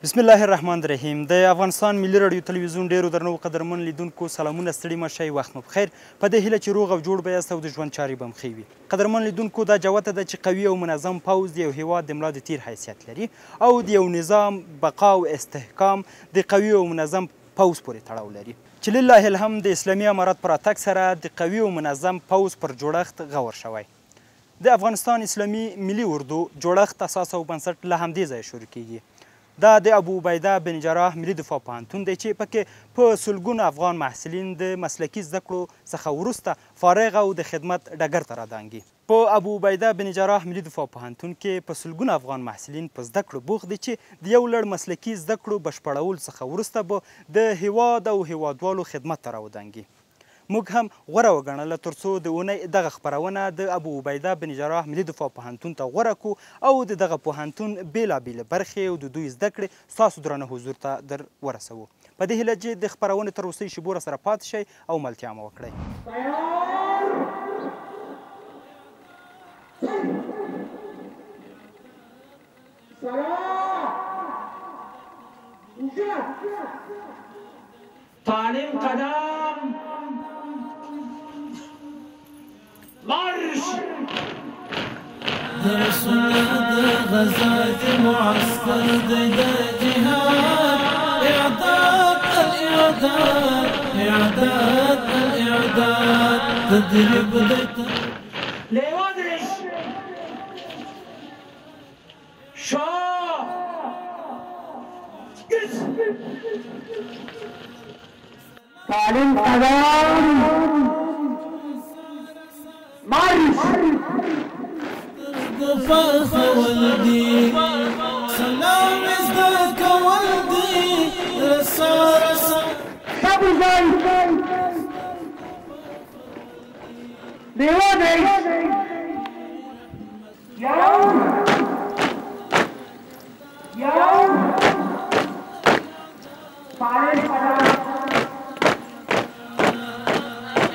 بسم الله الرحمن الرحیم. د افغانستان ملي راډیو تلویزیون ډیرو درنو قدرمن لیدونکو سلامونه، ستړي مه شئ، وخت مو بخیر. په دې هیله چې روغ او جوړ به یاست او د ژوند چارې به مو ښې وي. قدرمن لیدونکو، دا جوته ده چې قوي او منظم پوځ د یو هیواد د ملا د تیر حیثیت لري او د یو نظام بقا او استحکام د قوي او منظم پوځ پورې تړاو لري چې لله الحمد د اسلامي امارات پر راتګ سره د قوي او منظم پوځ پر جوړښت غور شوی. د افغانستان اسلامي ملي اردو جوړښت، اساس او بنسټ له همدې ځایه شروع کیږي. دا د ابو عبیده بن جراح ملي دفاع پوهنتون دی چې پکې په سلګونو افغان محصلین د مسلکي زده کړو څخه وروسته فارغ او د خدمت ډګر ته رادانګي. په ابو عبیده بن جراح ملي دفاع پوهنتون کې په سلګونو افغان محصلین په زده کړو بوخت دي چې د یو لړ مسلکي زده کړو بشپړولو څخه وروسته به د هیواد او هیوادوالو خدمت ته راودانګي. موږ هم غوره وګڼله تر څو د اونۍ دغه خپرونه د ابو عبیده بن جراح ملي دفاع پوهنتون ته غوره کړو او د دغه پوهنتون بېلابېلې برخې او د دوی زده کړې ستاسو درانه حضور ته در ورسوو. په دې هیله چې د خپرونې تر وروستۍ شېبو راسره پاتې شئ او ملتیا مو وکړئ. تعلیم قدم مارش درسنا د غزات معسكر د جهاد اعداد الاعداد اعداد الاعداد تدريب ليودرش شو تعلیم قدم مارش فخ ولدي سلام ازدك ولدي رسا رسا سبو زي ليودرش يوم تعلیم قدم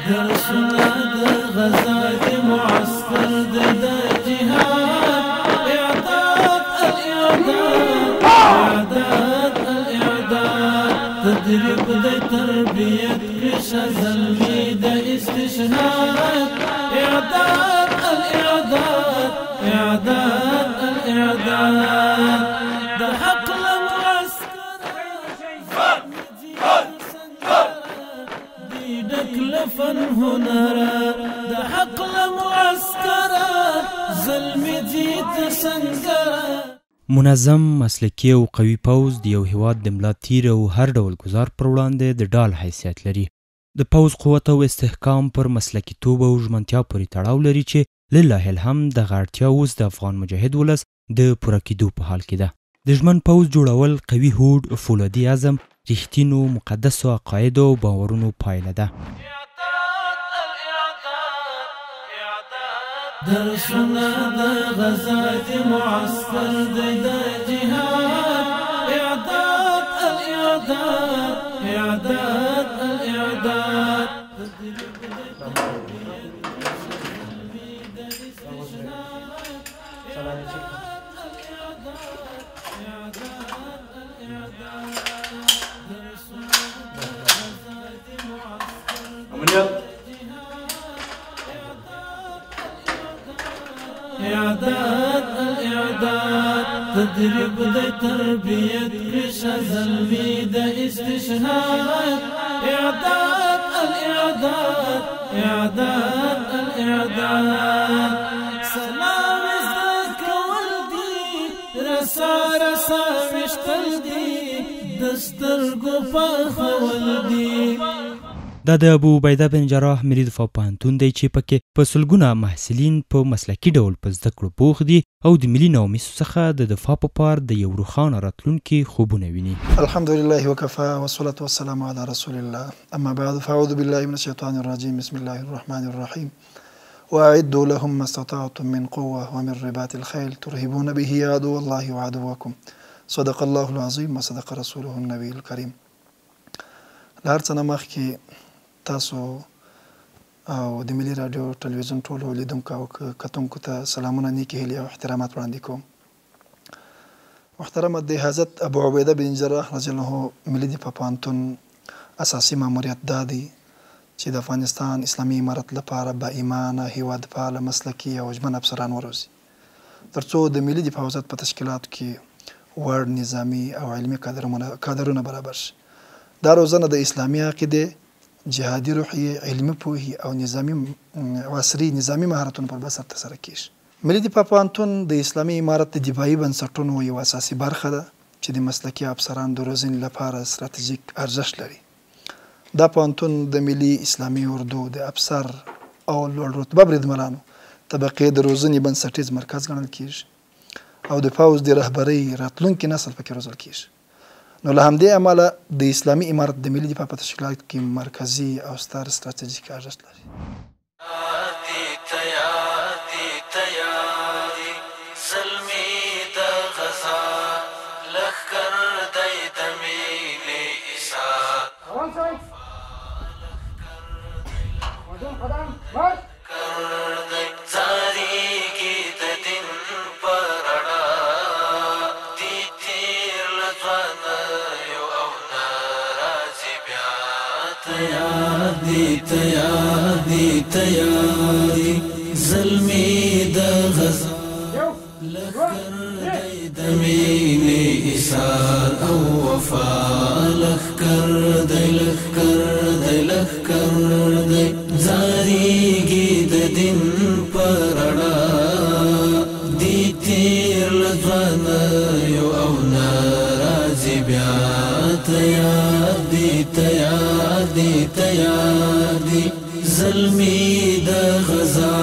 درسنا د غزات معسكر د جهاد اعداد الاعداد اعداد الاعداد تدريب د تربيه رشا زلمي د استشهاد اعداد الاعداد اعداد الاعداد د حق لفن هنرا د حق لمعسكرا زلمي جيت سنگرا. منظم، مسلکي او قوي پوځ د یو هیواد د ملا تیر او هر ډول ګزار پر وړاندې د ډال حیثیت لري. د پوځ قوت او استحکام پر مسلکیتوب او ژمنتیا پورې تړاو لري چې لله الحمد دغه اړتیا اوس د افغان مجاهد ولس د پوره کېدو په حال کې ده. د ژمن پوځ جوړول قوي هوډ، فولادي عزم، رښتینو مقدسو عقایدو او باورونو پایله ده. درسنا د غزات معسكر د جهاد اعداد الاعداد اعداد الاعداد اعداد الاعداد تدريب د تربيه رشا زلمي د استشهاد اعداد الاعداد اعداد الاعداد سلام ازدك ولدي رسا رسا مشتل دي دسترګو فخ ولدي. دا د ابو عبیده بن جراح ملي دفاع پوهنتون دی چې پکې په سلګونه محصلین په مسلکي ډول په زده کړو بوخت دي او د ملي نومیسو څخه د دفاع په پار د یو روښانه راتلونکي خوبونه ویني. الحمد لله وكفى والصلاة والسلام على رسول الله أما بعد فأعوذ بالله من الشيطان الرجيم بسم الله الرحمن الرحيم وأعدوا لهم ما استطعتم من قوة ومن رباط الخيل ترهبون به عدو الله وعدوكم صدق الله العظيم وصدق رسوله النبي الكريم. لهر څه نه مخکې تاسو او د ملي راډیو ټلویزیون ټولو لیدونکو او کتونکو ته سلامونه، نیکې هیلې او احترامات وړاندې کوم. محترمه د حضرت ابو عبیده بن جراح رضی الله ملي دفاع پوهنتون اساسي ماموریت دا دی چې د افغانستان اسلامي امارت لپاره با ایمانه هیوادپاله مسلکي او ژمن افسران وروزي ترڅو د ملي دفاع وزارت په تشکیلاتو کې وړ نظامي او علمي کادرونه برابر شي. دا روزنه د اسلامي عقیدې جهادي روحیې علمي پوهې او نظامي عصري نظامي مهارتونو پر بنسټ ترسره کیږي. ملي دفاع پوهنتون د اسلامي امارت د دفاعي بنسټونو یو اساسي برخه ده چې د مسلکي افسرانو د روزنې لپاره ستراتیژیک ارزښت لري. دا پوهنتون د ملي اسلامي اردو د افسر او لوړ رتبه بریدمنانو طبقې د روزنې بنسټیز مرکز ګڼل کیږي او د پوځ د رهبرۍ راتلونکي نسل پکې روزل کیږي. نو له همدې امله د اسلامي امارت د ملي دفاع په تشکیلاتو کې مرکزي او ستر ستراتیژیک ارزښت لري. تیاری زلمی د غزا لخکر دی د مینې ایثار او وفا لخکر دی زاریږي د دین پر رڼا دی تیر له ځوانیو او ناراضي بیا تیار دی زلمی د غزا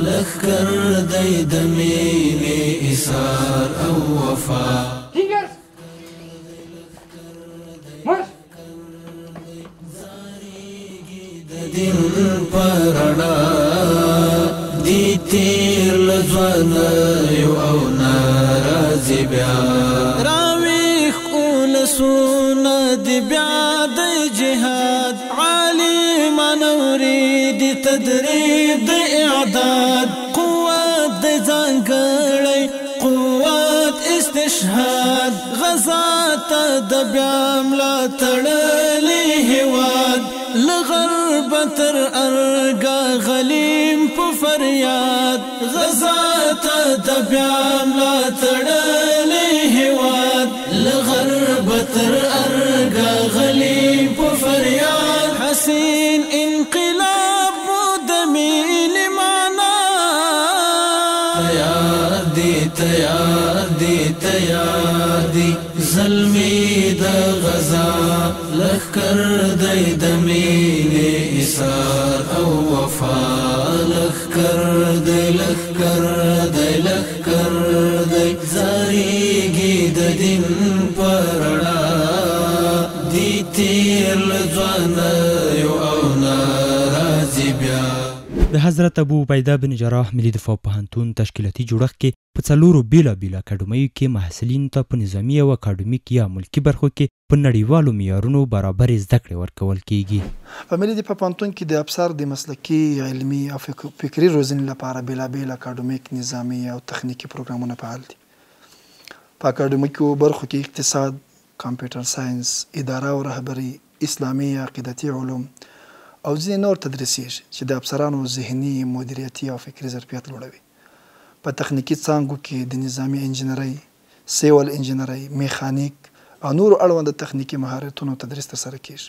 لخکر دی د مینې ایثار او وفا د دین پر رڼا دی تیر له ځوانیو او ناراضي بیا راویښ اولسونه د بیا د جهاد عالمان اورید تدریب د اعداد قوت د ځانګړی قوت استشهاد غزا ته د بیا ملاتړلی هیواد له غربه تر ارګا غلیم په فریاد غزا ته د بیا ملاتړلی هیواد له غربه تر ارګا غلیم په فریاد حسین انقلاب مو د مینې معنا تیار دی زلمی د غزا لخکر دی د مینې ایثار او وفا لخکر دی زاریږي د دین پر رڼا دی تیر له ځوانیو او ناراضي بیا. د حضرت ابو عبیده بن جراح ملي دفاع پوهنتون تشکیلاتي جوړښت کې په 4 بیلابیلو اکاډمیو کې محصلینو ته په نظامي او اکاډمیک یا ملکي برخو کې په نړیوالو معیارونو برابر زده کړې ورکول کیږي. په ملي دفاع پوهنتون کې د افسر د مسلکي علمي او فکري روزنې لپاره بیلابیل اکاډمیک نظامي او تخنیکي پروګرامونه فعال دي. په اکاډمیکو برخو کې اقتصاد، کمپیوټر ساينس، اداره او رهبري، اسلامي عقیدتي علوم او ځینې نور تدریسیږي چې د افسرانو ذهني، مدیریتي او فکري ظرفیت لوړوي. په تخنیکي څانګو کې د نظامي انجنیري، سیول انجنیري، میخانیک او نور اړوند تخنیکي مهارتونو تدریس ترسره کیږي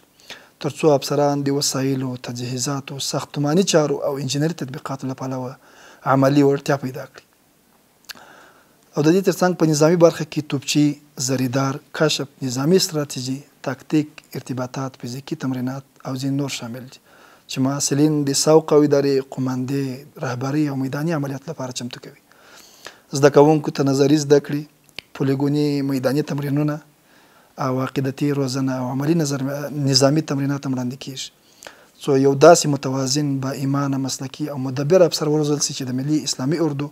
ترڅو افسران د وسایلو، تجهیزاتو، ساختماني چارو او انجنیري تطبیقاتو لپاره عملی وړتیا پیدا کړي. او د دې ترڅنګ په نظامي برخه کې توپچي، زریدار، کشف، نظامي استراتیژي، تاکتیک، ارتباطات، فزیکي تمرینات او ځینې نور شامل دي چې محصلین د سوق او ادارې، قومندې، رهبري او میداني عملیات لپاره چمتو کوي. زده کوونکو ته نظري زده کړې، پولیګوني میداني تمرینونه او عقیدتي روزنه او عملي نظامي تمرینات وړاندې کیږي څو یو داسې متوازن، با ایمانه، مسلکي او مدبر افسر وروزل شي چې د ملي اسلامي اردو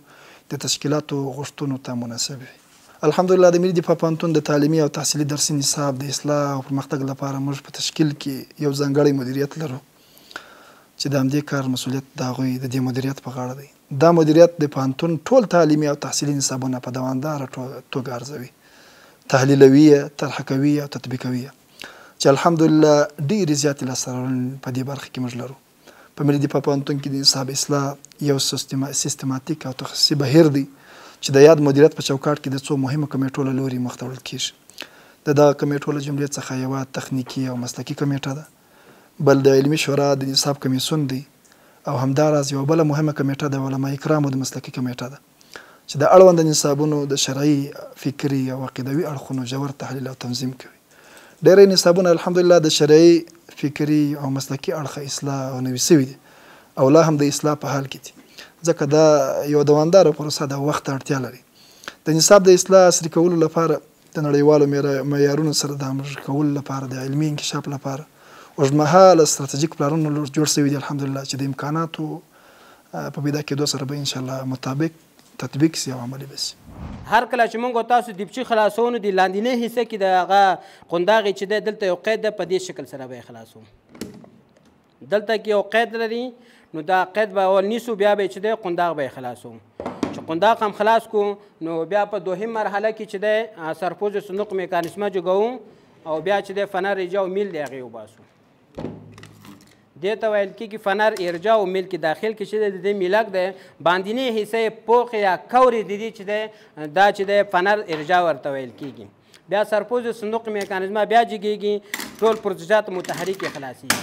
د تشکیلاتو غوښتنو ته مناسب وي. الحمدلله د ملي دفاع پوهنتون د تعلیمي او تحصیلي درسي نصاب د اصلاح او پرمختګ لپاره موږ په تشکیل کې یو ځانګړی مدیریت لرو چې د همدې کار مسؤلیت د هغوی د دې مدیریت په غاړه دی. دا مدیریت د پوهنتون ټول تعلیمي او تحصیلي نصابونه په دوامداره توګه ارزوي تحلیلویه، طرح کویه او تطبیقویه چې الحمدلله ډېرې زیاتې لاسته راوړنې په دې برخه کې موږ لرو. په ملي دفاع پوهنتون کې د نصاب اصلاح یو سیستماتیک او تخصصي بهیر دی چې د یاد مدیریت په چوکاټ کې د څو مهمو کمیټو له لوري مخ ته وړل کېږي. د دغه کمیټو له جملې څخه یوه تخنیکي او مسلکي کمیټه ده، بل د علمي شورا د نصاب کمیسیون دی، او همداراز یوه بله مهمه کمیټه د علما کرامو د مسلکي کمیټه ده چې د اړونده نصابونو د شرعي، فکري او عقیدوي اړخونو ژور تحلیل او تنظیم کوي. ډېری نصابونه الحمدلله د شرعي، فکري او مسلکي اړخه اصلاح او نوي سوي دي او لا هم د اصلاح په حال کې دي، ځکه دا یو دوامداره پروسه د وخت اړتیا لري. د نصاب د اصلاح عصري کولو لپاره د نړیوالو معیارونو سره د همغږي کولو لپاره د علمي انکشاف لپاره اوږدمهاله ستراتیژیک پلانونه جوړ شوي دي الحمدلله چې د امکاناتو په پیدا کېدو سره به انشاءالله مطابق تطبیق سي او عملي به سي. هر کله چې موږ تاسو دیپچي خلاصون دي لاندینۍ حصه کې د هغه قنداغې چې دی دلته یو قید ده، په دې شکل سره به یې خلاصو. دلته کې یو قید لري، نو دا قید به اول نیسو، بیا به چې دی قنداغ به یې خلاصو. چې قنداق هم خلاص کو نو بیا په دوهم مرحله کې چې دی سرپوز صندوق میکانیزمه جوړوو او بیا چې دی فنر ارجاع او میل د هغې وباسو. دې ته ویل کېږي فنر ارجاع او میل کې داخل کې چې دی د دې میلک دی باندینۍ حصه یې پوخ یا کورې د دې چې دی دا چې دی فنر ارجاع ورته ویل کېږي. بیا سرپوز صندوق میکانیزمه بیا جګېږي، ټول پروسیجرات متحرک یې خلاصېږي.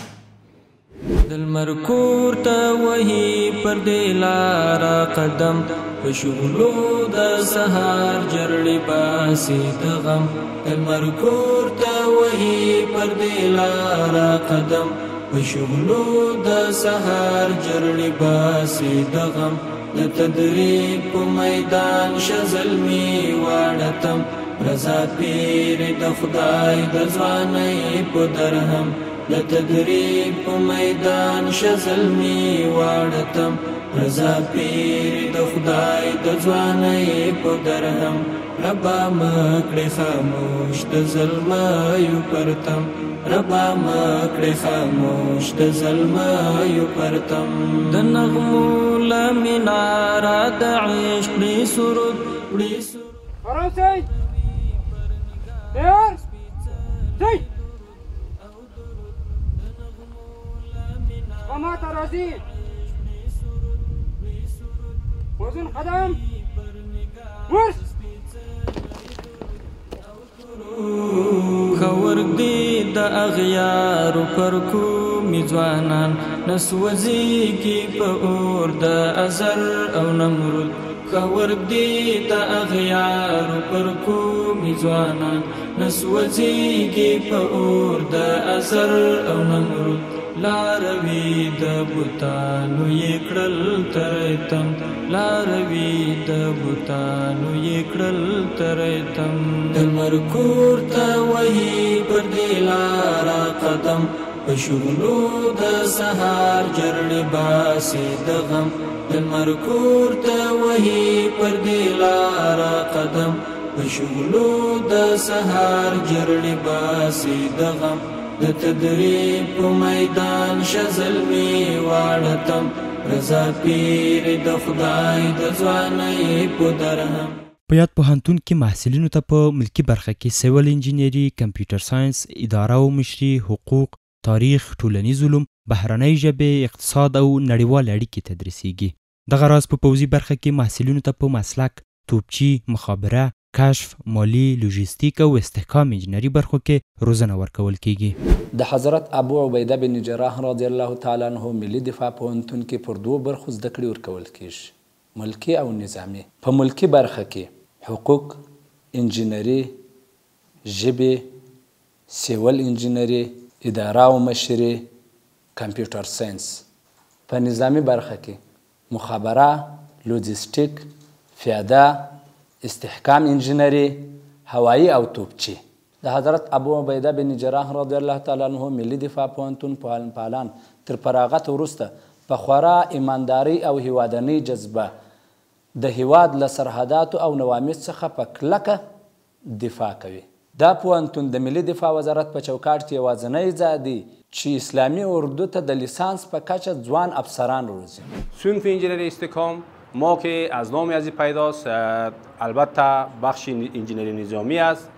د لمر کور ته وهي پر دې لاره قدم، په شغلو د سهار جرړې باسي د غم. د لمر کور ته وهي پر دې لاره قدم، په شغلو د سهار جرړې باسي د غم. د تدریب په میدان شزلمي واړتم، رضا پیر د خدای د ځوانۍ په درهم. د تدریب په میدان شزلمي واړتم، رضا پیر د خدای د ځوانۍ په درهم. ربا مکړې خاموش د ظلمایو پرتم، ربا مکړې خاموش د ظلمایو پرتم. د نغمو له مناره د عشق وړي سرود وړي سرود. فرانسې تیار ځئ قامات راځي، وزن قدم ورش. خورګ دی د اغیارو پر کومې ځوانان، نسوځېږي په اور د ازل او نمرود. خورګ دی د اغیارو پر کومې ځوانان، نسوځېږي په اور د ازل او نمرود. لاروي د بوتانو یې کړل ترتم، لاروي د بوتانو یې کړل ترتم. د لمر کور ته وهي پر دې لاره قدم، په شغلو د سهار جرړې باسي د غم. د لمر کور ته وهي پر دې لاره قدم، په شغلو د سهار جرړې باسي د غم. د تدریب په میدان شزلمي واړتم، رضا پیر د خدای د ځوانۍ په درهم. په یاد پوهنتون کې محصلینو ته په ملکي برخه کې سیول انجینری، کمپیوټر ساینس، اداره او مشري، حقوق، تاریخ، ټولنیز علوم، بهرنۍ ژبې، اقتصاد او نړیوال اړیکې تدریسیږي. دغه راز په پوځي برخه کې محصلینو ته په مسلک، توپچي، مخابره، کشف، مالی، لوژیستیک او استحکام انجینری برخو کې روزنه ورکول کیږي. د حضرت ابو عبیده بن جراح رضی الله تعالی عنه ملي دفاع پوهنتون کې پر دوه برخو زده کړې ورکول کیږي، ملکي او نظامي. په ملکي برخه کې حقوق، انجینری، ژبې، سیول انجینری، اداره او مشري، کمپیوټر ساینس. په نظامي برخه کې مخابره، لوجیستیک، پیاده، استحکام انجینری، هوایی او توپچی. د حضرت ابو عبیده بن جراح رضی الله تعالی عنه ملي دفاع پوهنتون پالان تر فراغت وروسته په خورا ایمانداري او هیوادنۍ جذبه د هیواد له سرحداتو او نوامید څخه په کلکه دفاع کوي. دا پوهنتون د ملي دفاع وزارت په چوکاټ کې یوازینی ځای دی چې اسلامي اردو ته د لیسانس په کچه ځوان افسران روزي. صنف انجینری استحکام ما که از نام ازی پیداست، البته بخش انجینری نظامی است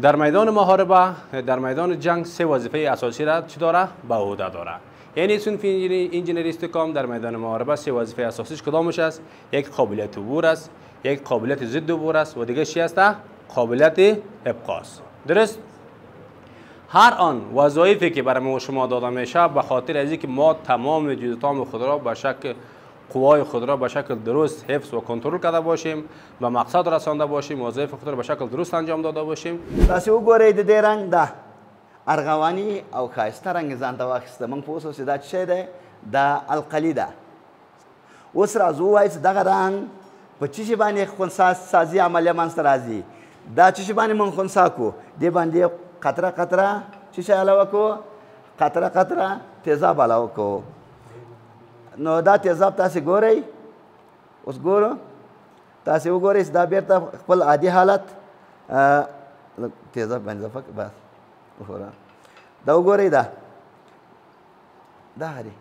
در میدان محاربه در میدان جنگ سه وظیفه اساسی را چی داره؟ به عهده داره. یعنی صنف انجینری استحکام در میدان محاربه سه وظیفه اساسیش کدامش است؟ یک قابلیت عبور است، یک قابلیت ضد عبور است و دیگه چی است؟ قابلیت ابقا است. درست؟ هر آن وظایفی که برای ما شما داده میشه به خاطر از اینکه ما تمام جزئیات خود را به شکل قوای خود را به شکل درست حفظ و کنترل کرده باشیم، به مقصد رسانده باشیم، وظایف خود را به شکل درست انجام داده باشیم. تاسو وګورئ د دې رنګ دا ارغواني او ښایسته رنګ ځان ته واخیسته. موږ پوه شو چې دا څه شی دی؟ دا القلي ده. اوس راځو ووایو چې دغه رنګ په څه شي باندې خنثی سازي عملیه منځته راځي. دا څه شي باندې موږ خنثی کړو؟ دې باندې قطره قطره څه شی علاوه کړو؟ قطره قطره تیزاب علاوه کړو. نو دا تیزاب تاسو ګورئ، اوس ګورو تاسو وګورئ چې دا بیرته خپل عادي حالت تیزاب باندې اضافه بس وګوره دا وګورئ دا هري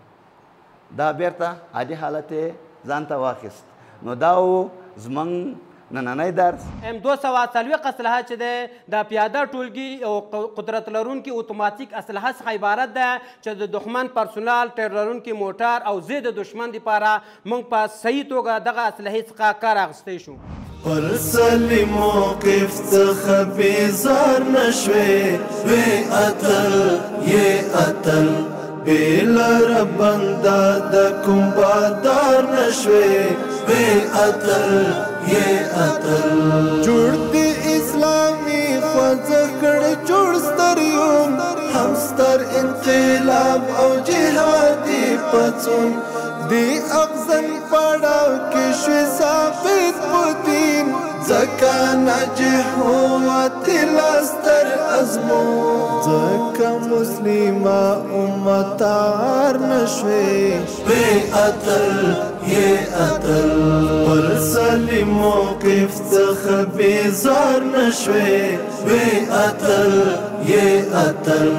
دا بیرته عادي حالت یې ځان ته واخیست. نو دا و زموږ نننی درس. M240 اسلحه چې ده د پیاده ټولګي او قدرت لرونکي اتوماتیک اسلحه څخه عبارت ده چې د دښمن پرسونال، ټیر لرونکي موټر او زه د دښمن دپاره موږ په صحیح توګه دغه اسلحې څخه کار اخیستی شو. پر سلی موقف څخه بیزار نشوې وی اتل یې اتل بیلر بنده د کوم بادار نشوې وی اتل یې اتل جوړ دی اسلامي خوځښت کړی جوړ ستر یوم هم ستر انقلاب او جهادي پڅون دی اغزن پړاو کې شوې ثابت پوتین ځکه ناجح وتل ستر ازمو ځکه مسلمه امتار نشوې وی اتل یې اتل پر سلی موقف څخه بیزار نشوې وی اتل یې اتل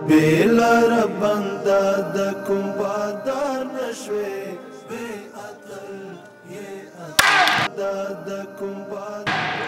بیلر بنده د کوم بادار نشوې وی اتل یې اتل د کوم بادار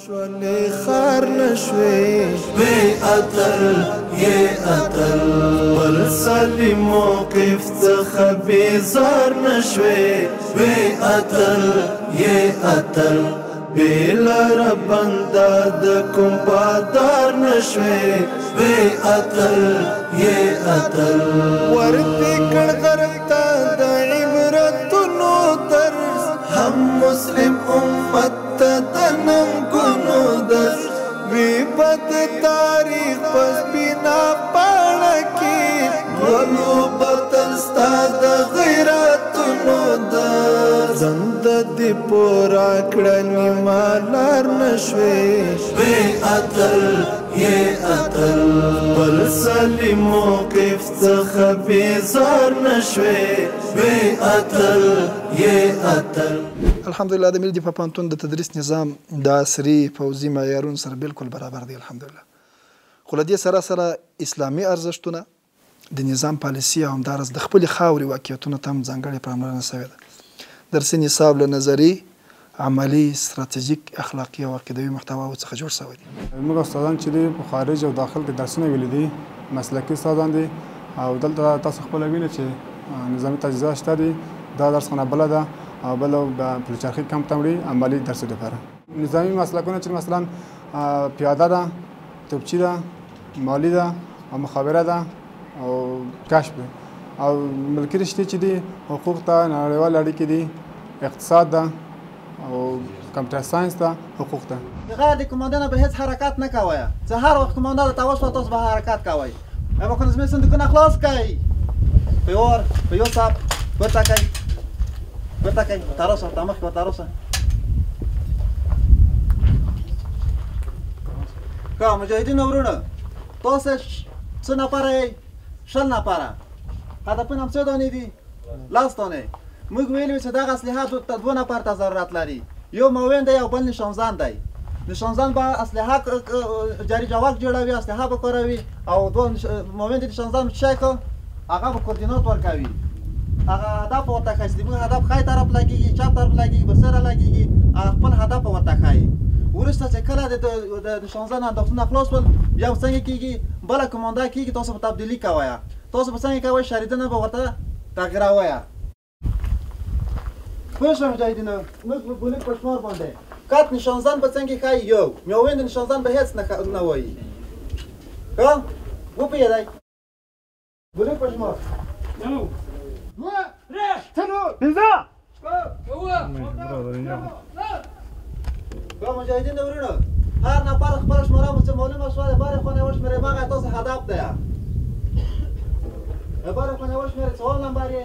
شولې خار نشوې وی اتل یې اتل پر سلی موقف څخه بیزار نشوې وی اتل یې اتل بیلر بنده د کوم بادار نشوې وی اتل یې اتل ورته کړ غرب ته د عبرتونو درس هم مسلم امت ته د ننګونو درس وی بد تاریخ پس بینا پاړه کې ولو بتل ستا د غیرتونو درس زند دی پورا کړل مالار نشوې وی اتل یې اتل پر سلی موقف څخه بیزار نشوې وی اتل یې اتل. الحمدلله د ملي دفاع پوهنتون د تدریس نظام د عصري پوځي معیارونو سره بالکل برابر دی الحمدلله. خو له دې سره اسلامي ارزښتونه د نظام پالیسي او همداراز د خپلې خاورې واقعیتونو ته هم ځانګړې پاملرنه شوې ده. درسي نصاب له نظري، عملي، ستراتیژیک، اخلاقي او عقیدوي محتواو څخه جوړ شوی دی. موږ استادان چې دي په خارج او داخل کې درسونه ویلي دي، مسلکي استادان دي او دلته تاسو خپله وینئ چې نظامي تجهیزات شته دي. دا درسخانه بله ده او بله د پلچرخي کمپ ته وړي عملي درس لپاره. نظامي مسلکونه چې مثلا پیاده ده، توپچي ده، مالي ده او مخابره ده او کشف ده او ملکي رشتې چې دي حقوق ته، نړیوال اړیکې دي، اقتصاد ده او کمپیوټر ساینس ته، حقوق ته. غیر د کمانډانه به هیڅ حرکت نه کوئ. چې هر وخت کمانډان ته وشوه تاسو به حرکت کوئ. مکانیزم صندوقونه خلاص کړئ. په یو صف ورته کوئ. ورته کوئ. ورته راسه، ورته مخکې ورته راسه. که مجاهدینو ورونه تاسو څه نفره یئ؟ 20 نفره. هدفونه هم څه دانې دي؟ 10 دانې. موږ ویلي چې دغه اسلحه دوه نفر ته ضرورت لري، یو معاون دی او بل نشانزن دی. نشانزن به اسلحه جاری جواب جوړوي، اسلحه به کاروي او دوه معاون دی نشانزن چې کو هغه به کوردینات ورکوي. هغه هدف ورته ښایي، زموږ هدف ښی طرف لګېږي، چپ طرف لګېږي، بسره لګېږي، هغه خپل هدف ورته ښایي. وروسته چې کله د نشانزن انداختونه خلاص شول، بیا به څنګه کېږي؟ بله کمانده کېږي، تاسو به تبدیلي کوئ. تاسو به څنګه کوئ؟ شریدونه به ورته تغییروئ. پوه شوئ مجاهدینو؟ موږ به بولک په شمار باندې کات نشانزن به څنګه ښایي؟ یو معاون د نشانزن به هېڅ نه وایي. ښه وپوهېدئ؟ بولک په شمار دوه درې څلور پنځه شپږ اووه دا مجاهدین ورونه هر نفر خپل شماره مو معلومه شوه د بارې خونه وشمېرئ، مغه تاسو هدف دی. د بارې خونه وشمېرئ، څوم نمبر یې؟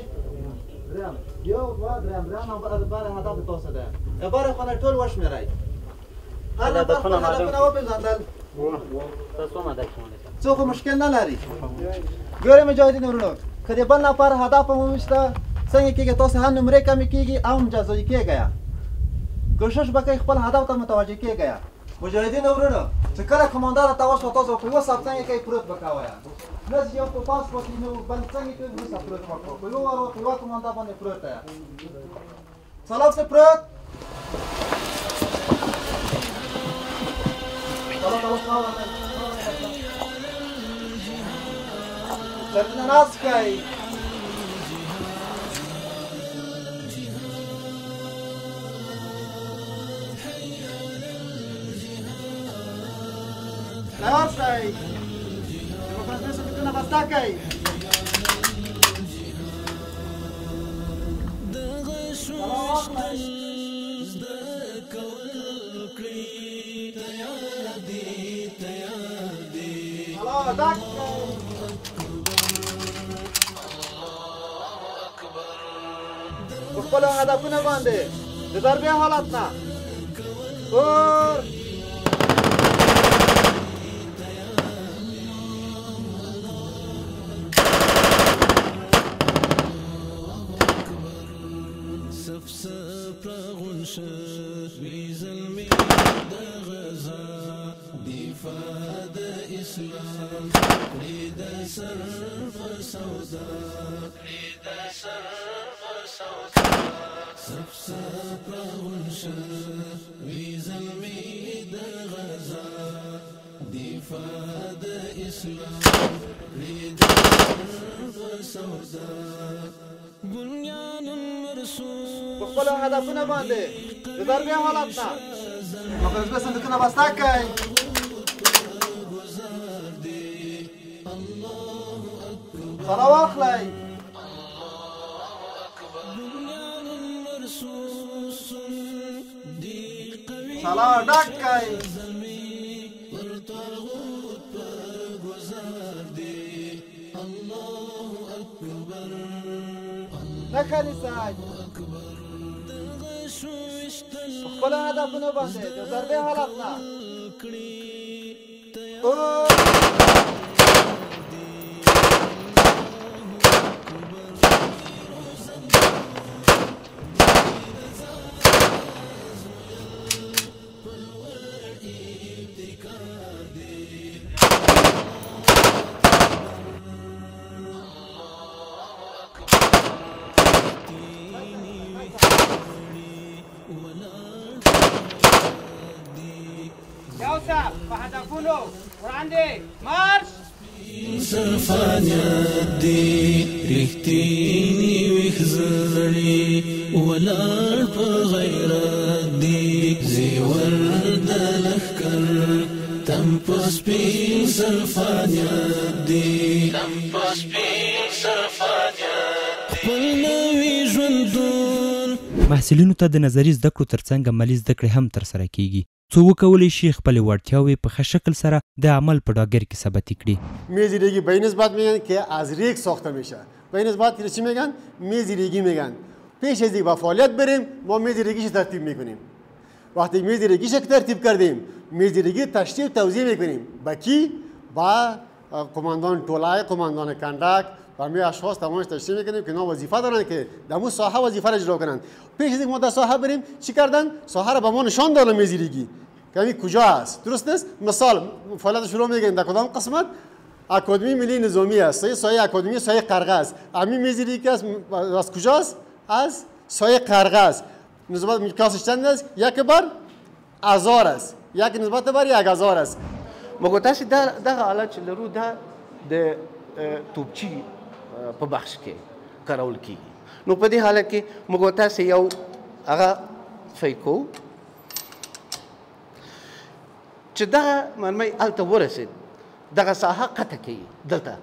درېیم. یو دوه درېیم نمبر د بارې هدف تاسو دی. د بارې خونه ټول وشمېرئ، هر نفر خپل هدفونه وپېژندل. څوک مشکل نه لري. ګورئ مجاهدین ورونه، که د بل نفر هدف مو وشته څنګه کېږي؟ تاسو هم نمرې کمې کېږي او مجازي کېږئ. کوشش وکړئ خپل هدف ته متوجه کېږئ. مجاهدین ورونه چې کله کمانډر ته وشوه، تاسو په یوه ساعت څنګه کوئ؟ پروت به کوئ. نه چې یو په پاس پاتې نو بل څنګه کوئ؟ وروسته پروت به کوئ. په یو وار په یوه کمانډر باندې پروت دی. سلام سے پروت سرونه ناست کړئ. تیار شئ. د مقدسې صندوقونه بسته کړئ. په خپلو هدفونه باندې د ضربې حالت نه په خپلو هدفونه باندې د ضربې حالت نه مقدسې صندوقونه بسته کړئ. سره واخلئ. سلا ډک کړئ. نښه نیسئ. په خپلو هدفونو باندې د ضربې حالت نه يوسف فهدفونه وراندي مارش صرفان يدي ريحتيني ويخزري ولار بغير دي زي ورد الأفكار تنفس بين صرفان يدي تنفس بين صرفان يدي قلنا ويجوندون محصلینو ته د نظري زده کړو ترڅنګ عملي زده کړې هم ترسره کیږي، څو وکولی شي خپلې وړتیاوې په ښه شکل سره د عمل په ډاگر کې ثبت کړي. میز ریگی به این نسبت میگن که از ریگ ساخته میشه. به این نسبت که چی میگن؟ میز ریگی میگن. پیش از اینکه با فعالیت بریم ما میز ریگیش ترتیب میکنیم. وقتی میز ریگیش ترتیب کردیم، میز ریگی تشریح توزیع میکنیم. با کی؟ با قماندان طولای، قماندان کندک، برای اشخاص تمامش تشریح میکنیم که اینا وظیفه دارن که در اون ساحه وظیفه را اجرا کنن. پیش از اینکه ما در ساحه بریم چی کردن؟ ساحه را به ما نشان دادن میزیریگی که این کجا است. درست است؟ مثال فعالیت شروع میگن در کدام قسمت؟ اکادمی ملی نظامی است. سایه اکادمی سایه قرغه است. همین میزیریگی است از کجاست؟ از سایه قرغه است. نسبت میکاسش چند است؟ 1/1000 است. یک نسبت بر 1000 است. مګو تاسو دغه آلات چې لرو دا د توپچي په بخش کې کارول کیږي. نو په دې حالت کې مګو تاسو یو هغه فیکو چې دغه مرمۍ هلته ورسېد دغه ساحه قطع کوي دلته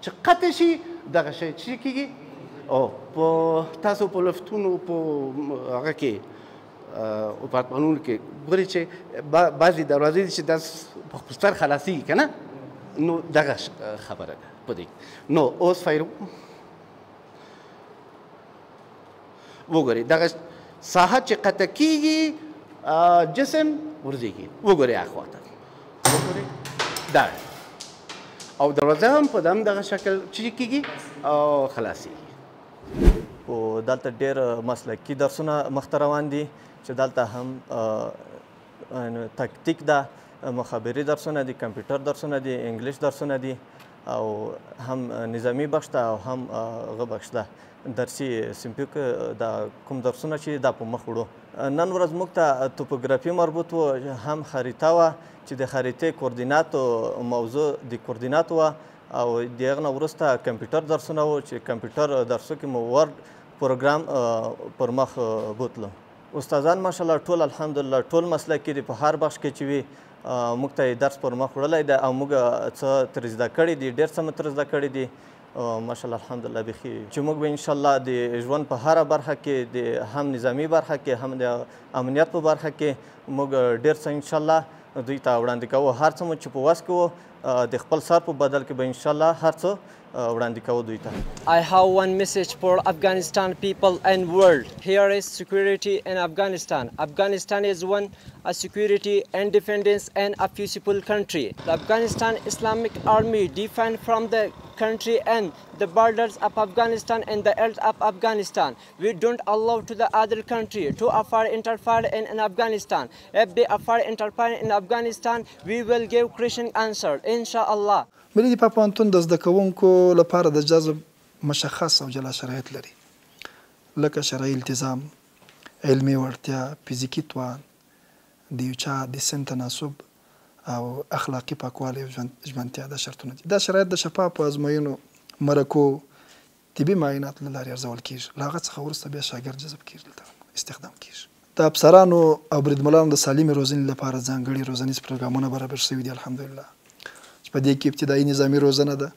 چې قطع شي دغه شی چې کیږي او په تاسو په لفتونو په هغه کې اپارتمانونو کې ګورئ چې بعضې دروازې دي چې دا په سر خلاصېږي که نه نو دغه خبره ده په دې. نو اوس فایل وګورئ دغه ساحه چې قطع کیږي جسم ورځېږي. وګورئ اخوا ته وګورئ دا او دروازه هم په دغه شکل چې کیږي او خلاصېږي. او دلته ډېر مسلکي درسونه مخته روان دي چې دلته هم تکتیک ده، مخابري درسونه دي، کمپیوټر درسونه دي، انګلیش درسونه دي او هم نظامی بخش ده او هم هغه بخش ده درسي سمپیک د کوم درسونه چې دا په مخ وړو. نن ورځ موږ ته توپوګرافي مربوط و، هم خریطه وه چې د خریطې کوردیناتو موضوع د کوردیناتو وه او د هغه نه وروسته کمپیوټر درسونه وو چې کمپیوټر درسو کې مو ورډ پروګرام پر مخ بوتلو. استادان ماشاءالله ټول الحمدلله ټول مسلکي دي، په هر بخش کې چې وي موږ ته درس پر مخ وړلی دی او موږ څه ترې زده کړي دي، ډېر څه مو ترې زده کړي دي ماشاءالله الحمدلله بیخي چې موږ به انشاءالله د ژوند په هره برخه کې د هم نظامي برخه کې هم د امنیت په برخه کې موږ ډېر څه انشاءالله دوی ته وړاندې کوو. هر څه مو چې په وس کې وو د خپل سر په بدل کې به انشاءالله هر څه وړاندې کوو دوی ته. I have one message for Afghanistan people and world. Here is security in Afghanistan. Afghanistan is one a security and defense and a peaceful country. The Afghanistan Islamic Army defend from the country and the borders of Afghanistan and the earth of Afghanistan. We don't allow to the other country to interfere in Afghanistan. If they interfere in Afghanistan, we will give Christian answer, inshallah. ملي دفاع پوهنتون د زده کوونکو لپاره د جذب مشخص او جلا شرایط لري، لکه شرعي التزام، علمي وړتیا، فزیکي توان، د یو چا د سن تناسب او اخلاقي پاکوالی او ژمنتیا دا شرطونه دي. دا شرایط د شفافو ازموینو، مرکو، طبي معایناتو له لارې ارزول کېږي. له هغه څخه وروسته بیا شاګرد جذب کېږي، دلته استخدام کېږي. د افسرانو او بریدمنانو د سالمې روزنې لپاره ځانګړي روزنیز پروګرامونه برابر شوي دي الحمدلله، چې په دې کې ابتدایي نظامي روزنه ده،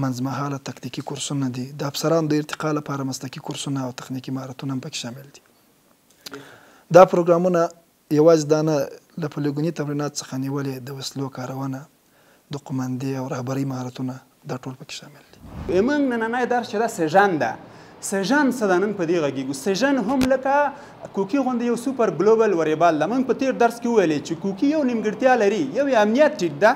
منځمهاله تکتیکي کورسونه دي، د افسرانو د ارتقا لپاره مسلکي کورسونه او تخنیکي مهارتونه هم پکې شامل دي. دا پروګرامونه یوازې دا نه له پلیګوني تمرینات څخه نیولې د وسلو کارونه، د قمندې او رهبرۍ مهارتونه دا ټول پکې شامل دي. موږ نننی درس چې دا سژن ده، سژن څه ده نن په دې غږیږو. سژن هم لکه کوکي غوندې یو سوپر ګلوبل وریبال ده. موږ په تېر درس کې وویلې چې کوکي یو نیمګړتیا لري، یو یې امنیت ټیټ ده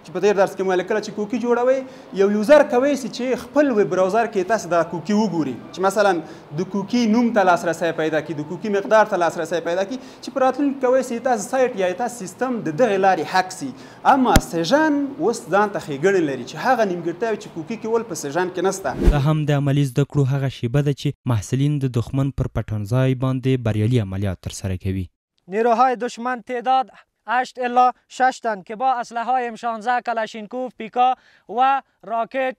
چې په تېر درس کې مو ویل کله چې کوکي جوړوئ یو یوزر کوئ چې خپل ویب براوزر کې تاسو د کوکي وګوري، چې مثلا د کوکي نوم ته لاسرسی پیدا کړي، د کوکي مقدار ته لاسرسی پیدا کړي، چې په راتلونکي کوئ چې تاسو سایټ یا تاسو سیستم د دغې لارې حک سي. اما سژن اوس ځان ته ښېګڼې لري چې هغه نیمګړتیاوې چې کوکي کې ول په سژن کې نشته. دا هم د عملي زده کړو هغه شیبه ده چې محصلین د دښمن پر پټنځای باندې بریالي عملیات ترسره کوي. نیروهای دشمن تعداد 8 الی 6 تن که با اسلحه های M16 کلاشینکوف، پیکا و راکت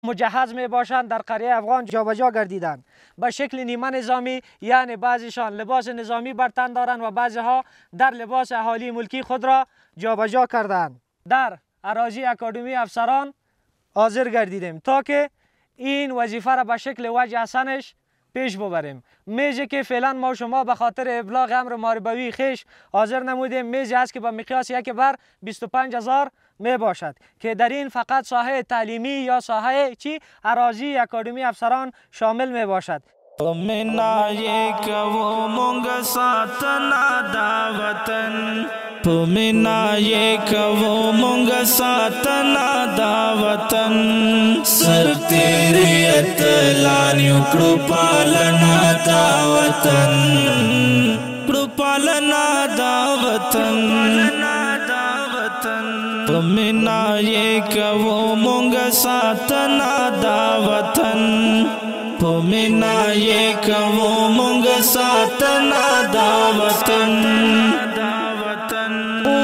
مجهز می باشند در قریه افغان جابجا گردیدند. به شکل نیمه نظامی، یعنی بعضیشان لباس نظامی بر تن دارند و بعضی ها در لباس اهالی ملکی خود را جابجا کردند. در اراضی اکادمی افسران حاضر گردیدیم تا که این وظیفه را به شکل وجه حسنش پیش ببریم. میزی که فعلا ما شما به خاطر ابلاغ امر محاربوی خیش حاضر نمودیم، میزی است که به مقیاس 1/25000 می باشد که در این فقط ساحه تعلیمی یا ساحه اراضی اکادمی افسران شامل می باشد. منا یہ کہ وہ مونگ ساتنا دا وطن په مینا یې کوو مونږ ساتنه دا وطن سرتیري اتلان یو کړو پالنا دا وطن کړو پالنا دا وطن په مینا یې کوو مونږ ساتنه دا وطن په مینا یې کوو مونږ ساتنه دا وطن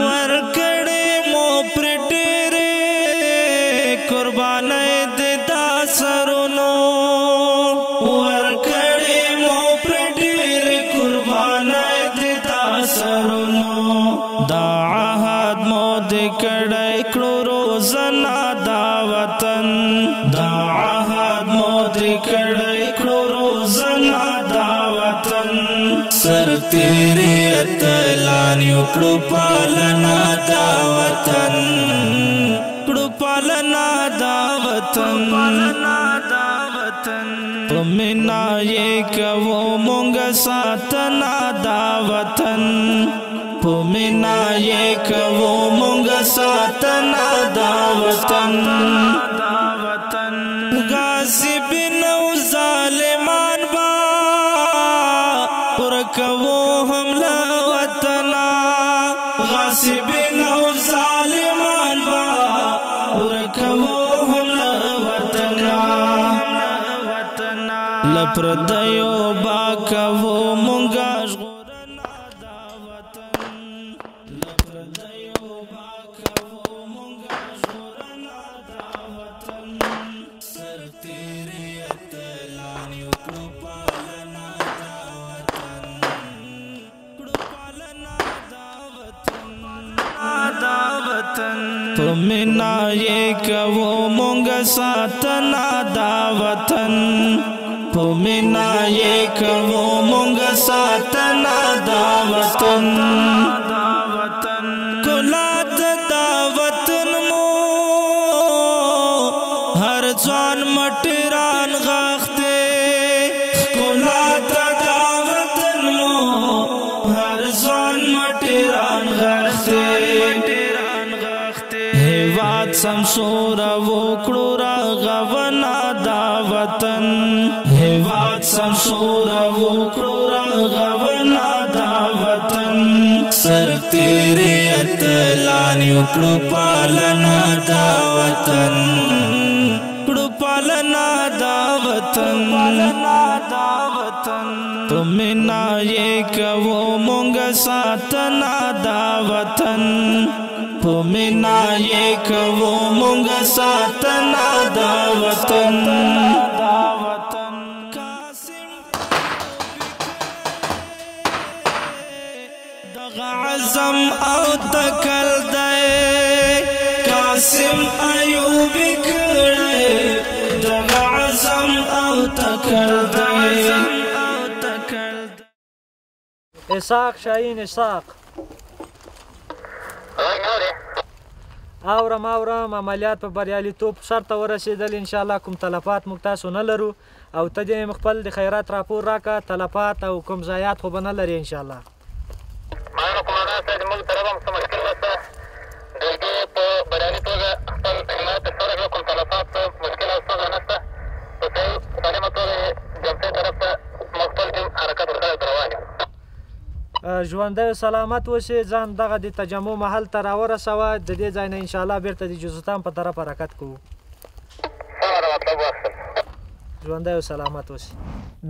ورکړې مو پرې ډېرې قربانۍ د دا سرونو ورکړې مو پرې ډېرې قربانۍ د دا سرونو دا عهد مو د کړی کړو روزنه دا وطن دا عهد مو د کړی کړو روزنه دا وطن سرتیري اتلان یو کړو پالنا دا وطن کړو پالنا دا وطن په مینا یې کوو مونږ ساتنه دا وطن په مینا یې کوو مونږ ساتنه دا وطن غاصبین او ظالمان با ورکوو حمله وطنا غاصبین او ظالمان با ورکوو حمله وطنا لپردیو با کوو مونږ په مینا یې کوو مونږ ساتنه دا وطن په مینا یې کوو مونږ ساتنه دا وطن ګلاد دا وطن مو هر ځوان مټران غاخته ګلاد دا وطن مو هر ځوان مټران غاخته سمسور وکړو راغونا دا وطن هیواد سمسور وکړو راغونا دا وطن سرتیري اتلان وکړو پالنا دا وطن کړو پالنا دا وطن په مینا یې کوو مونږ ساتنه دا وطن په مینا یې کوو مونږ ساتنه دا وطن دغه عزم او تکل دی قاسم ایوبي کړی دغه عزم او تکل دی اسحاق شاهین اسحاق اورم عملیات په بریالیتوب سرته ورسېدل انشاءالله کوم تلفات موږ تاسو نه لرو او ته دې خپل د خیرات راپور راکړه تلفات او کوم ضایعات خو به نه لري انشاءالله ژوندی سلامت اوسې ځان دغه د تجمع محل ته راورسوه د دې ځای نه انشاءالله بیرته د جوزستان په طرف حرکت کوو ژوندی سلامت اوسې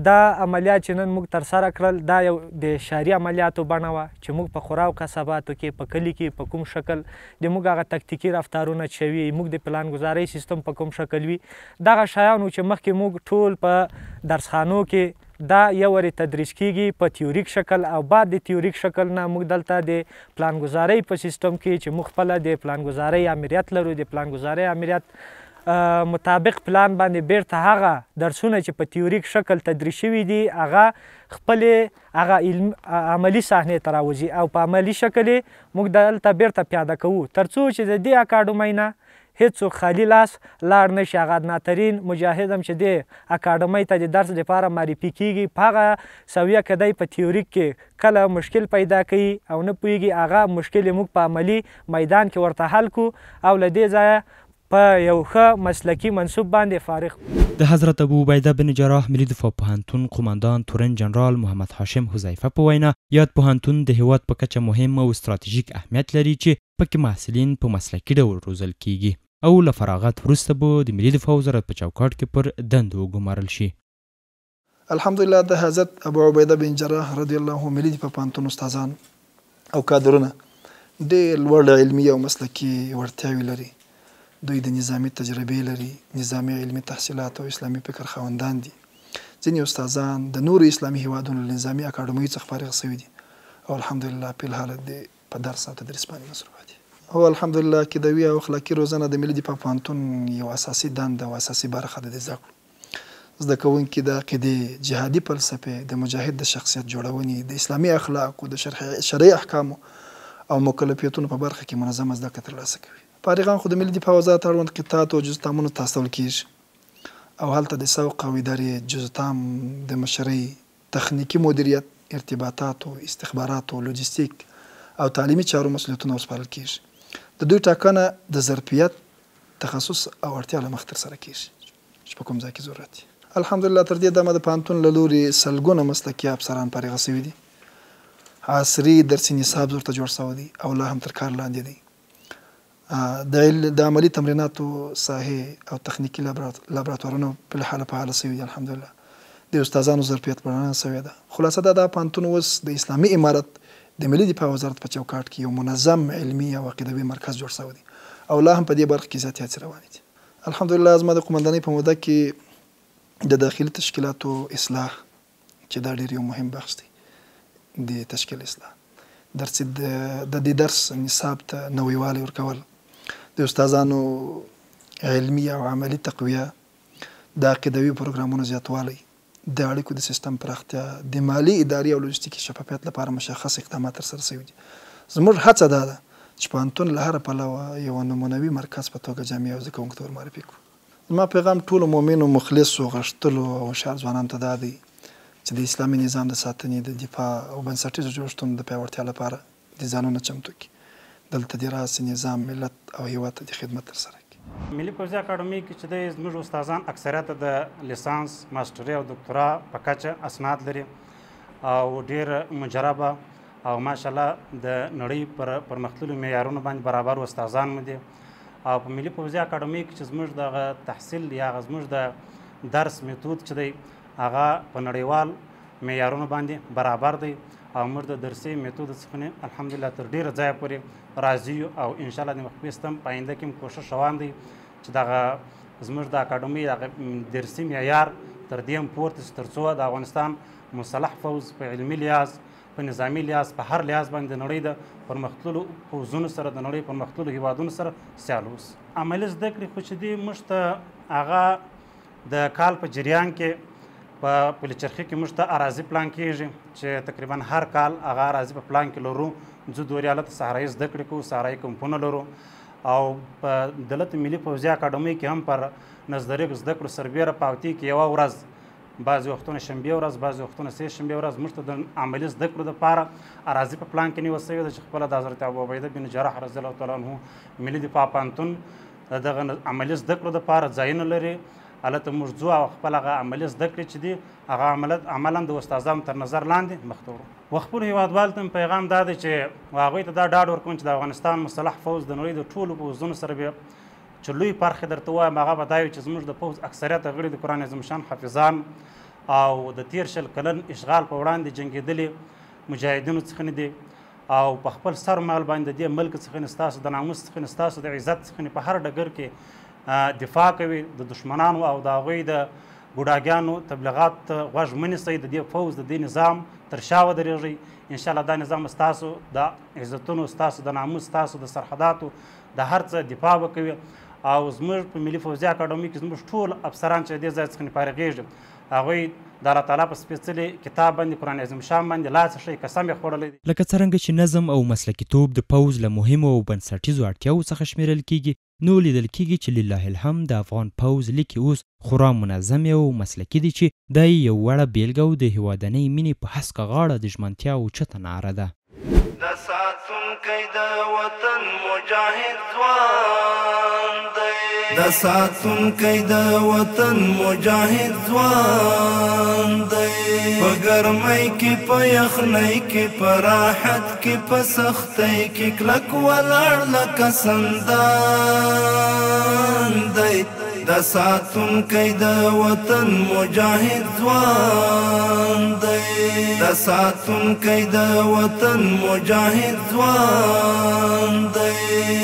دا عملیات چې نن موږ ترسره کړل دا یو د ښاري عملیاتو بڼه وه چې موږ په خورا او کسباتو کې په کلي کې په کوم شکل د موږ هغه تکتیکي رفتارونه چې وي موږ د پلانګزارۍ سیستم په کوم شکل وي دغه شیانو چې مخکې موږ ټول په درسخانو کې دا یو وری تدریس کیږي په تیوریک شکل او بعد د تیوریک شکل نه موږ دلته د پلانګزارۍ په سیستم کې چې موږ خپله د پلانګزارۍ امریت لرو د پلانګزارۍ امریت مطابق پلان باندې بیرته هغه درسونه چې په تیوریک شکل تدریس شوي دي هغه خپلې هغه عملي صحنې ته راوځي او په عملي شکل یې موږ دلته بیرته پیاده کوو تر څو چې د دې اکاډمۍ نه هیڅوک خالی لاس لاړ نه شي. هغه ادناترین مجاهد هم چې دی اکاډمۍ ته د درس لپاره معرفي کیږي په هغه سویه که دی په تیوریک کې کله مشکل پیدا کوي او نه پوهیږي هغه مشکل یې موږ په عملي میدان کې ورته حل کړو او له دې ځایه په یو ښه مسلکي منصوب باندې فارغ. د حضرت ابو عبیده بن جراح ملي دفاع پوهنتون قماندان تورن جنرال محمد هاشم حذیفه په وینا یاد پوهنتون د هیواد په کچه مهم او ستراتیژیک اهمیت لري چې پکې محصلین په مسلکي ډول روزل کیږي او له فراغت وروسته به د ملي دفاع وزارت په چوکاټ کې پر دندو وګمارل شي. الحمدلله د حضرت ابو عبیده بن جراح رضی الله عنه ملي دفاع پوهنتون استادان او کادرونه ډېر لوړ علمي او مسلکي وړتیاوې لري. دوی د نظامي تجربې لري، نظامي علمي تحصیلات او اسلامي فکر خاوندان دي. ځینې استادان د نورو اسلامي هیوادونو له نظامي اکاډمیو څخه فارغ شوي دي او الحمدلله په الحال د په درس او تدریس باندې مصروف دي. هو الحمدلله عقیدوي او اخلاقي روزنه د ملي دفاع پوهنتون یو اساسي دنده او اساسي برخه ده د زده کړو. زده کوونکي د عقیدې، جهادي فلسفې، د مجاهد د شخصیت جوړونې، د اسلامي اخلاقو، د شرعي احکامو او مکلفیتونو په برخه کې منظمه زده کړه ترلاسه کوي. فارغان خو د ملي دفاع وزارت اړوند قطاعات او جزتامونو ته استول کیږي او هلته د سوق او ادارې جزتام د مشرۍ، تخنیکي مدیریت، ارتباطات او استخبارات او لوجستیک او تعلیمي چارو مسؤلیتونه ورسپارل کیږي. د دوی ټاکنه د ظرفیت، تخصص او اړتیا له مخې ترسره کیږي چې په کوم ځای کې ضرورت دي. الحمدلله تر دې دمه د پوهنتون له لورې سلګونه مسلکي افسران فارغ شوي دي. عصري درسي نصاب ورته جوړ شوی دی او لا هم تر کار لاندې دی. د عملي تمریناتو ساحې او تخنیکي لابراتوارونو په لحاله فعاله شوي دي. الحمدلله د استادانو ظرفیت بلنه شوې ده. خلاصه دا پوهنتون اوس د اسلامي امارت د ملي دفاع وزارت په چوکاټ کې یو منظم علمي او عقیدوي مرکز جوړ شوی دی او لا هم په دې برخه کې زیاتې هڅې روانې دي. الحمدلله زما د قمندانۍ په موده کې د داخلي تشکیلاتو اصلاح چې دا ډېر یو مهم بحث دی د تشکیل اصلاح، د دې درس نصاب ته نویوالی ورکول، د استادانو علمي او عملي تقویه، د عقیدوي پروګرامونو زیاتوالی، د اړیکو د سیستم پراختیا، د مالي اداري او لوجستیکي شفافیت لپاره مشخص اقدامات ترسره شوي دي. زموږ هڅه دا ده چې پوهنتون له هره پلوه یو نمونوي مرکز په توګه جامع او زده کوونکو ته ورمعرفي کړو. زما پیغام ټولو مؤمنو، مخلصو، غښتلو او هوښیار ځوانانو ته دا دی چې د اسلامي نظام د ساتنې، د دفاع او بنسټیزو جوړښتونو د پیاوړتیا لپاره د ځانونه چمتو کړي. دلته د راسي نظام، ملت او هیواد ته د خدمت ترسره کړي. ملي پوځي اکاډمۍ کې چې دی زموږ استادان اکثریت د لیسانس، ماسټري او دکتورا په کچه اسناد لري او ډېر مجربه او ماشاءالله د نړۍ پر پرمختللو معیارونو باندې برابر استادان مو دي. او په ملي پوځي اکاډمۍ کې چې زموږ دغه تحصیل یا زموږ د درس میتود چې دی هغه په نړیوال معیارونو باندې برابر دی او موږ د درسي میتود څخه الحمدلله تر ډېره ځایه پورې راضي یو او انشاءالله د مخکې هم په آینده کې هم کوښښ روان دی چې دغه زموږ د اکاډمۍ دغه درسي معیار تر دې هم پورته شي تر څو د افغانستان مسلح پوځ په علمي لحاظ، په نظامي لحاظ، په هر لحاظ باندې د نړۍ د پرمختللو پوځونو سره، د نړۍ پرمختللو هیوادونو سره سیال اوسي. عملي زده کړې خو چې دي موږ ته هغه د کال په جریان کې په پلچرخي کې موږ ته اراضي پلان کېږي چې تقریبا هر کال هغه اراضي په پلان کې لرو. ځو دوه ریالت صحرایي زده کړې کوو، صحرایي کمپونه لرو او په دولت ملي پوځي اکاډمۍ کې هم پر نظري زده کړو سربیره پاوتي کې یوه ورځ، بعضې وختونه شنبې ورځ، بعضې وختونه سه شنبې ورځ موږ ته د عملي زده کړو دپاره اراضي په پلان کې نیول شوې ده چې خپله د حضرت ابو عبیده بن جراح رضی الله تعالی عنه ملي دفاع پوهنتون د دغه عملي زده کړو دپاره ځایونه لري. هلته موږ ځو او خپل هغه عملي زده کړې چې دي هغه عملا د استادانو تر نظر لاندې مخ ته وړو. خپلو هیوادوالو ته پیغام دا دی چې هغوی ته دا ډاډ ورکوم چې د افغانستان مسلح پوځ د نړۍ د ټولو پوځونو سره بیا چې لوی فرق یې درته وایم هغه به دا وي چې زموږ د پوځ اکثریت غړي د قرآن عظیم شان حافظان او د تیر شل کلن اشغال په وړاندې جنګېدلي مجاهدینو څخه نه دي او په خپل سر مال باندې د دې ملک څخه نه ستاسو د ناموس څخه نه ستاسو د عزت څخه نه په هر ډګر کې دفاع کوي. د دشمنانو او د هغوی د ګوډاګیانو تبلیغات غوږ مه نیسئ. د دې پوځ د دې نظام تر شا ودرېږئ. انشاءالله دا نظام ستاسو د عزتونو، ستاسو د ناموس، ستاسو د سرحداتو د هر څه دفاع به کوي. او زموږ په ملي پوځي اکاډمۍ کې زموږ ټول افسران چې د دې ځای څخه نه فارغېږي هغوی د الله تعالی په سپېڅلي کتاب باندې قرآن عظیم شان باندې لا څه شی قسم یې خوړلی دی. لکه څرنګه چې نظم او مسلکیتوب د پوځ له مهمو او بنسټیزو اړتیاو څخه شمیرل کیږي، نو لیدل کیږي چې لله الحمد د افغان پوځ لیکي اوس خورا منظم او مسلکي دي چې دا یو وړه بیلګه او د هیوادنۍ مینې په هسکه غاړه د ژمنتیا اوچته نعره ده. د ساتونکی د وطن مجاهد ځوان دی، د ساتونکی د وطن مجاهد ځوان دی، په ګرمۍ کې په یخنۍ کې په راحت کې په سختۍ کې کلک ولاړ لکه سندان دی، د ساتونکی د وطن مجاهد ځوان دی، د ساتونکی د وطن مجاهد ځوان دی.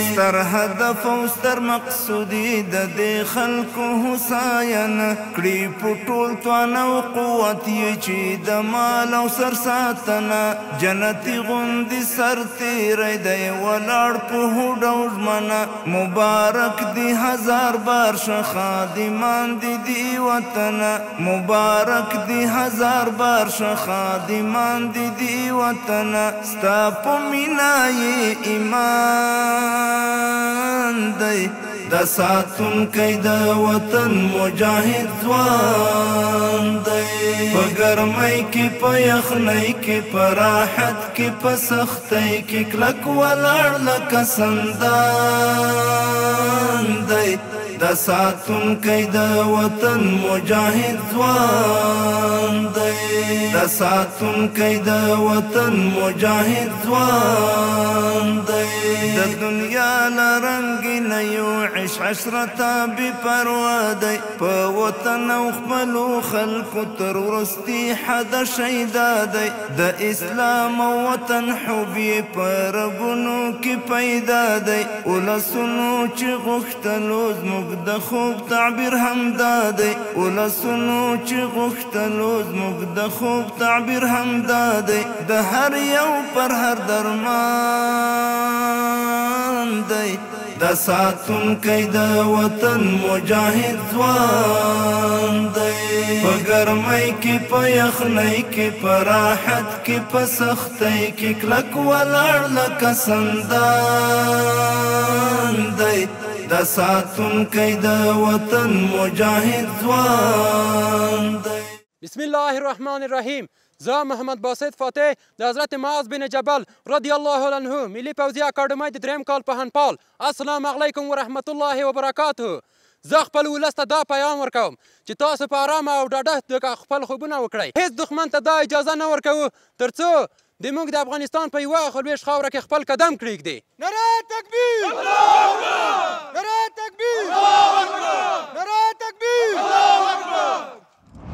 ستر هدف او ستر مقصودی د دې خلکو هوساینه کړي په ټول توان او قوت یې چې د مال او سر ساتنه جنتي غوندې سر تیری دی ولاړ په هوډ او ژمنه مبارک دی هزار بار شه خادمان دی دی وطنه مبارک دی هزار بار شه خادمان دی دی وطنه ستا په مینا یې ایمان دی د ساتونکی د وطن مجاهد ځوان دی په ګرمۍ کې په یخنۍ کې په راحت کې په سختۍ کې کلک ولاړ لکه سندان دی د ساتونکی د وطن مجاهد ځوان دی د ساتونکی د وطن مجاهد ځوان دی د دنیا له رنګینه یو عش عشرته بې پروا دی په وطن او خپلو خلکو تر وروستي حده شیدا دی د اسلام او وطن حب یې په رګونو کې پیدا دی ولسونو چې غوښتلو زموږ د خوب تعبیر همدا دی ولسونو چې غوښتلو زموږ د خوب تعبیر همدا دی د هر یو پر هر درمان دی د ساتونکی د وطن مجاهد ځوان دی په ګرمۍ کې په یخنۍ کې په راحت کې په سختۍ کې کلک ولاړ لکه سندان دی د ساتونکی د وطن مجاهد ځوان دی. بسم الله الرحمن الرحیم. زه محمد باسط فاتح د حضرت معاذ بن جبل رضی الله عنه ملي پوځي اکاډمۍ د دریم کال پوهنپال. السلام علیکم ورحمت الله وبرکاته. زه خپل ولس ته دا پیغام ورکوم چې تاسو په ارامه او ډاډه خپل خوبونه وکړئ. هیڅ دښمن ته دا اجازه نه ورکوو تر څو زموږ د افغانستان په یوه خلویش خاوره کې خپل قدم کېږدي. نعره تکبیر! نعره تکبیر! نعره تکبیر!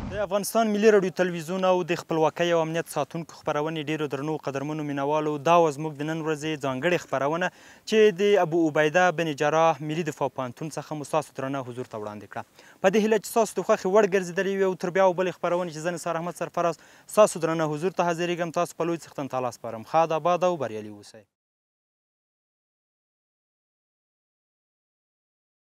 د افغانستان ملي راډیو تلویزیون او د خپلواکۍ او امنیت ساتونکو خپرونې ډیرو درنو قدرمنو مینوالو دا وه زموږ د نن ورځې ځانګړې خپرونه چې د ابو عبیده بن جراح ملي دفاع پوهنتون څخه مو ستاسو درانه حضور ته وړاندې کړه. په دې هیله چې ستاسو د خوښې وړ ګرځېدلې وي او تر بیا او بلې خپرونې چې زه نثار احمد سرفراز ستاسو درانه حضور ته حاضرېږم تاسو په لوی څښتن تعالی سپارم. ښاد آباد او بریالي اوسئ.